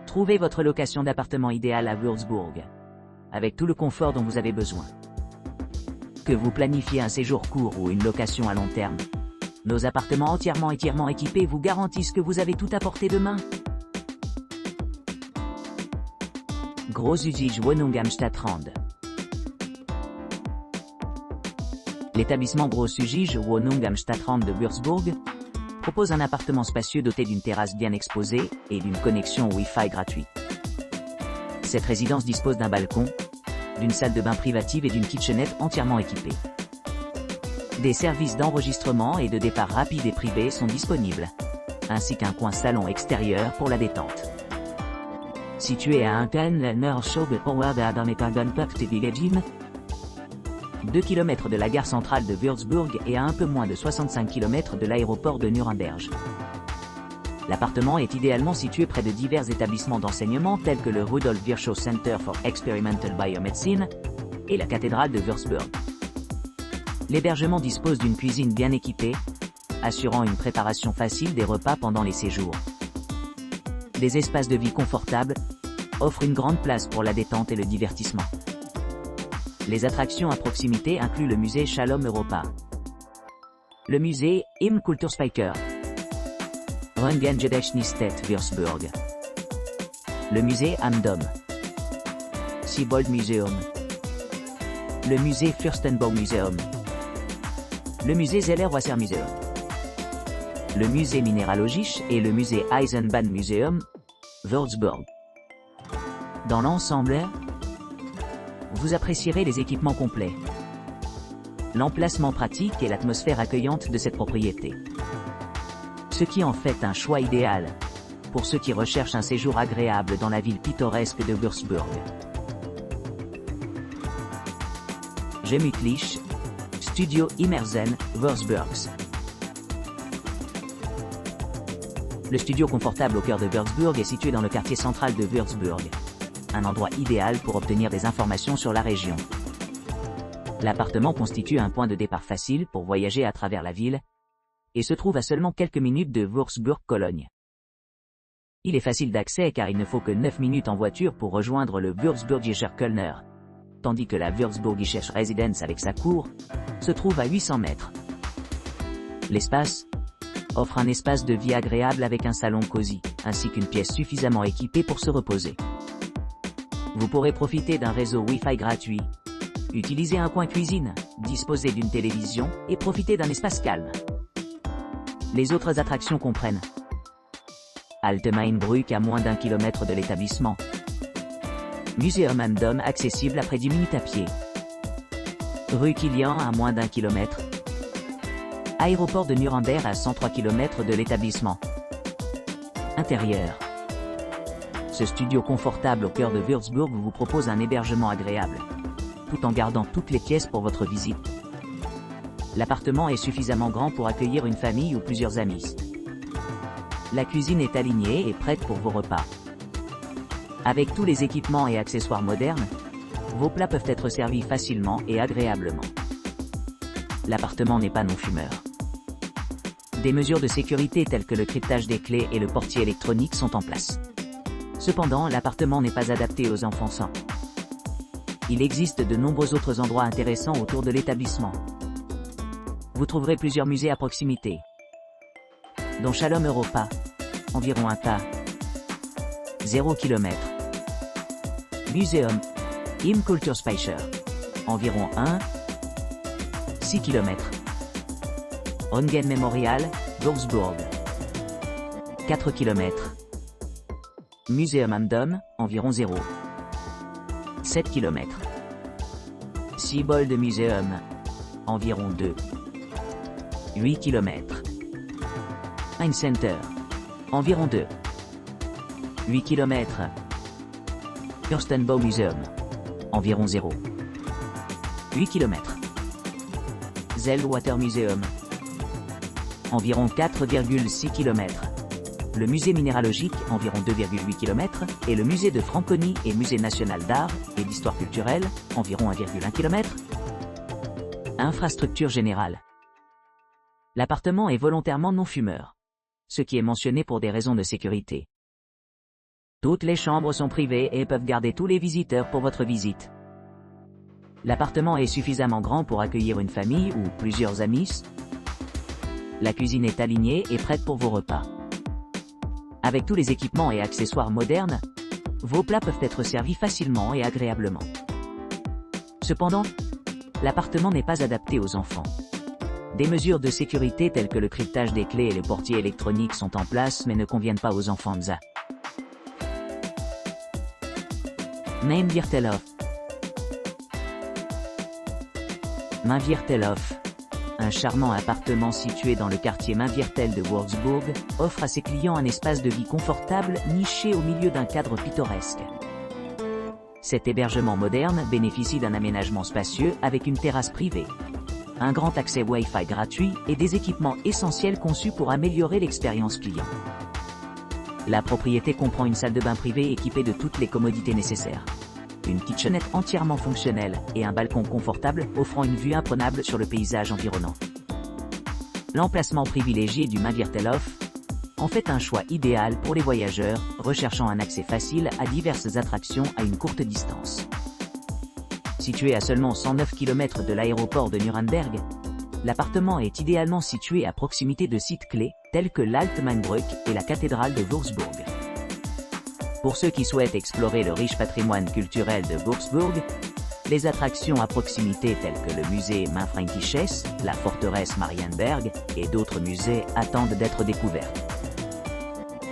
Trouvez votre location d'appartement idéale à Würzburg, avec tout le confort dont vous avez besoin. Que vous planifiez un séjour court ou une location à long terme, nos appartements entièrement équipés vous garantissent que vous avez tout à portée de main. Großzügig Wohnung am Stadtrand. L'établissement Großzügig Wohnung am Stadtrand de Würzburg propose un appartement spacieux doté d'une terrasse bien exposée et d'une connexion Wi-Fi gratuite. Cette résidence dispose d'un balcon, d'une salle de bain privative et d'une kitchenette entièrement équipée. Des services d'enregistrement et de départ rapide et privé sont disponibles, ainsi qu'un coin salon extérieur pour la détente. Situé à Unkenner Schobe Howard à 2 km de la gare centrale de Würzburg et à un peu moins de 65 km de l'aéroport de Nuremberg. L'appartement est idéalement situé près de divers établissements d'enseignement tels que le Rudolf Virchow Center for Experimental Biomedicine et la cathédrale de Würzburg. L'hébergement dispose d'une cuisine bien équipée, assurant une préparation facile des repas pendant les séjours. Des espaces de vie confortables offrent une grande place pour la détente et le divertissement. Les attractions à proximité incluent le musée Shalom Europa, le musée Im Kulturspeicher, Röntgengedächtnisstätte Würzburg, le musée Amdom, Siebold Museum, le musée Fürstenborg Museum, le musée Zeller-Wasser Museum, le musée minéralogique et le musée Eisenbahn Museum, Würzburg. Dans l'ensemble, vous apprécierez les équipements complets, l'emplacement pratique et l'atmosphère accueillante de cette propriété. Ce qui en fait un choix idéal pour ceux qui recherchent un séjour agréable dans la ville pittoresque de Würzburg. Gemütlich, Studio Immersen, Würzburg. Le studio confortable au cœur de Würzburg est situé dans le quartier central de Würzburg, un endroit idéal pour obtenir des informations sur la région. L'appartement constitue un point de départ facile pour voyager à travers la ville, et se trouve à seulement quelques minutes de Würzburg-Cologne. Il est facile d'accès car il ne faut que 9 minutes en voiture pour rejoindre le Würzburgischer Kölner, tandis que la Würzburgische Residenz avec sa cour se trouve à 800 mètres. L'espace offre un espace de vie agréable avec un salon cosy, ainsi qu'une pièce suffisamment équipée pour se reposer. Vous pourrez profiter d'un réseau Wi-Fi gratuit, utiliser un coin cuisine, disposer d'une télévision et profiter d'un espace calme. Les autres attractions comprennent Altemainbrück à moins d'1 kilomètre de l'établissement, Museum am Dom accessible après 10 minutes à pied, rue Kilian à moins d'1 kilomètre, aéroport de Nuremberg à 103 km de l'établissement. Intérieur. Ce studio confortable au cœur de Würzburg vous propose un hébergement agréable, tout en gardant toutes les pièces pour votre visite. L'appartement est suffisamment grand pour accueillir une famille ou plusieurs amis. La cuisine est alignée et prête pour vos repas. Avec tous les équipements et accessoires modernes, vos plats peuvent être servis facilement et agréablement. L'appartement n'est pas non-fumeur. Des mesures de sécurité telles que le cryptage des clés et le portier électronique sont en place. Cependant, l'appartement n'est pas adapté aux enfants sains. Il existe de nombreux autres endroits intéressants autour de l'établissement. Vous trouverez plusieurs musées à proximité, dont Shalom Europa, environ 1 km, 0 km. Museum Im Kulturspeicher, environ 6 km. Röntgen Memorial, Würzburg, 4 km. Museum am Dom, environ 7 km. Siebold Museum, environ 8 km. Ein Center, environ 8 km. Fürstenborg Museum, environ 8 km. Zellwater Museum, environ 4,6 km. Le musée minéralogique, environ 2,8 km, et le musée de Franconie et musée national d'art et d'histoire culturelle, environ 1,1 km. Infrastructure générale. L'appartement est volontairement non fumeur, ce qui est mentionné pour des raisons de sécurité. Toutes les chambres sont privées et peuvent garder tous les visiteurs pour votre visite. L'appartement est suffisamment grand pour accueillir une famille ou plusieurs amis. La cuisine est alignée et prête pour vos repas. Avec tous les équipements et accessoires modernes, vos plats peuvent être servis facilement et agréablement. Cependant, l'appartement n'est pas adapté aux enfants. Des mesures de sécurité telles que le cryptage des clés et le portier électronique sont en place mais ne conviennent pas aux enfants MZA. Mainviertelhof. Mainviertelhof, un charmant appartement situé dans le quartier Mainviertel de Würzburg, offre à ses clients un espace de vie confortable niché au milieu d'un cadre pittoresque. Cet hébergement moderne bénéficie d'un aménagement spacieux avec une terrasse privée, un grand accès Wi-Fi gratuit et des équipements essentiels conçus pour améliorer l'expérience client. La propriété comprend une salle de bain privée équipée de toutes les commodités nécessaires, une kitchenette entièrement fonctionnelle et un balcon confortable offrant une vue imprenable sur le paysage environnant. L'emplacement privilégié du Mainviertelhof en fait un choix idéal pour les voyageurs recherchant un accès facile à diverses attractions à une courte distance. Situé à seulement 109 km de l'aéroport de Nuremberg, l'appartement est idéalement situé à proximité de sites clés tels que l'Alt-Mainbrück et la cathédrale de Würzburg. Pour ceux qui souhaitent explorer le riche patrimoine culturel de Würzburg, les attractions à proximité telles que le musée Mainfränkisches, la forteresse Marienberg et d'autres musées attendent d'être découvertes.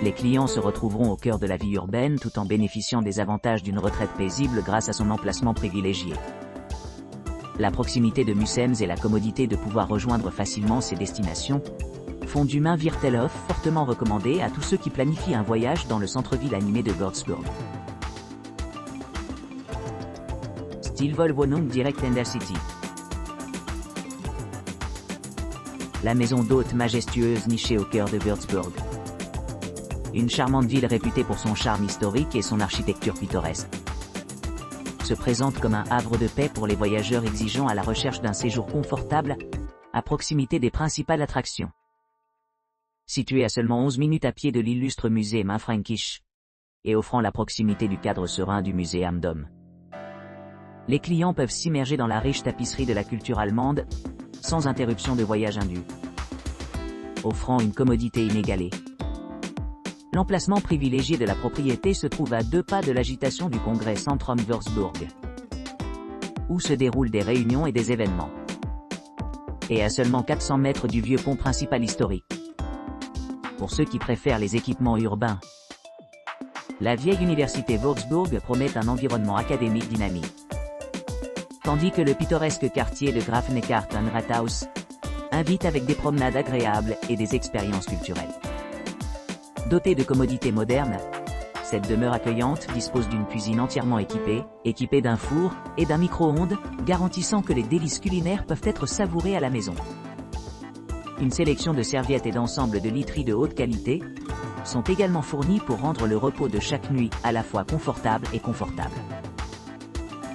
Les clients se retrouveront au cœur de la vie urbaine tout en bénéficiant des avantages d'une retraite paisible grâce à son emplacement privilégié. La proximité de Musems et la commodité de pouvoir rejoindre facilement ces destinations font du Mainviertelhof fortement recommandé à tous ceux qui planifient un voyage dans le centre-ville animé de Würzburg. Stilvolle Wohnung direkt in der City. La maison d'hôte majestueuse nichée au cœur de Würzburg. Une charmante ville réputée pour son charme historique et son architecture pittoresque. Se présente comme un havre de paix pour les voyageurs exigeant à la recherche d'un séjour confortable, à proximité des principales attractions. Situé à seulement 11 minutes à pied de l'illustre musée Mainfränkisch, et offrant la proximité du cadre serein du musée Am Dom. Les clients peuvent s'immerger dans la riche tapisserie de la culture allemande, sans interruption de voyage indu. Offrant une commodité inégalée. L'emplacement privilégié de la propriété se trouve à 2 pas de l'agitation du congrès Centrum Würzburg, où se déroulent des réunions et des événements. Et à seulement 400 mètres du vieux pont principal historique. Pour ceux qui préfèrent les équipements urbains, la vieille université Würzburg promet un environnement académique dynamique. Tandis que le pittoresque quartier de Grafeneggarten-Rathaus invite avec des promenades agréables et des expériences culturelles. Dotée de commodités modernes, cette demeure accueillante dispose d'une cuisine entièrement équipée d'un four et d'un micro-ondes, garantissant que les délices culinaires peuvent être savourées à la maison. Une sélection de serviettes et d'ensembles de literie de haute qualité sont également fournis pour rendre le repos de chaque nuit à la fois confortable et confortable.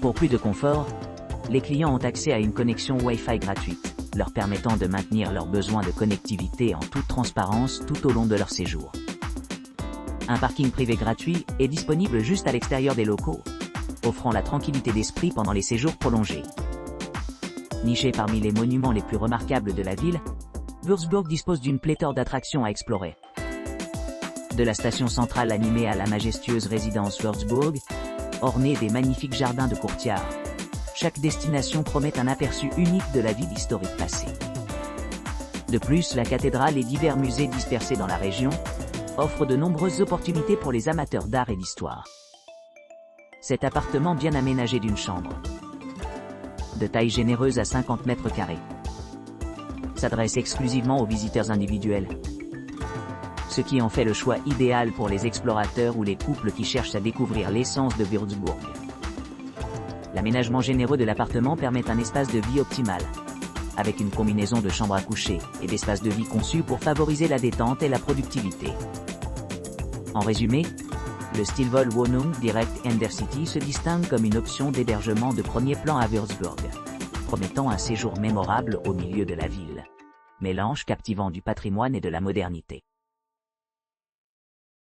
Pour plus de confort, les clients ont accès à une connexion Wi-Fi gratuite, leur permettant de maintenir leurs besoins de connectivité en toute transparence tout au long de leur séjour. Un parking privé gratuit est disponible juste à l'extérieur des locaux, offrant la tranquillité d'esprit pendant les séjours prolongés. Niché parmi les monuments les plus remarquables de la ville, Würzburg dispose d'une pléthore d'attractions à explorer. De la station centrale animée à la majestueuse résidence Würzburg, ornée des magnifiques jardins de courtiards, chaque destination promet un aperçu unique de la ville historique passée. De plus, la cathédrale et divers musées dispersés dans la région offrent de nombreuses opportunités pour les amateurs d'art et d'histoire. Cet appartement bien aménagé d'une chambre, de taille généreuse à 50 mètres carrés, s'adresse exclusivement aux visiteurs individuels, ce qui en fait le choix idéal pour les explorateurs ou les couples qui cherchent à découvrir l'essence de Würzburg. L'aménagement généreux de l'appartement permet un espace de vie optimal, avec une combinaison de chambres à coucher et d'espaces de vie conçus pour favoriser la détente et la productivité. En résumé, le Stilvolle Wohnung direkt in der City se distingue comme une option d'hébergement de premier plan à Würzburg, promettant un séjour mémorable au milieu de la ville. Mélange captivant du patrimoine et de la modernité.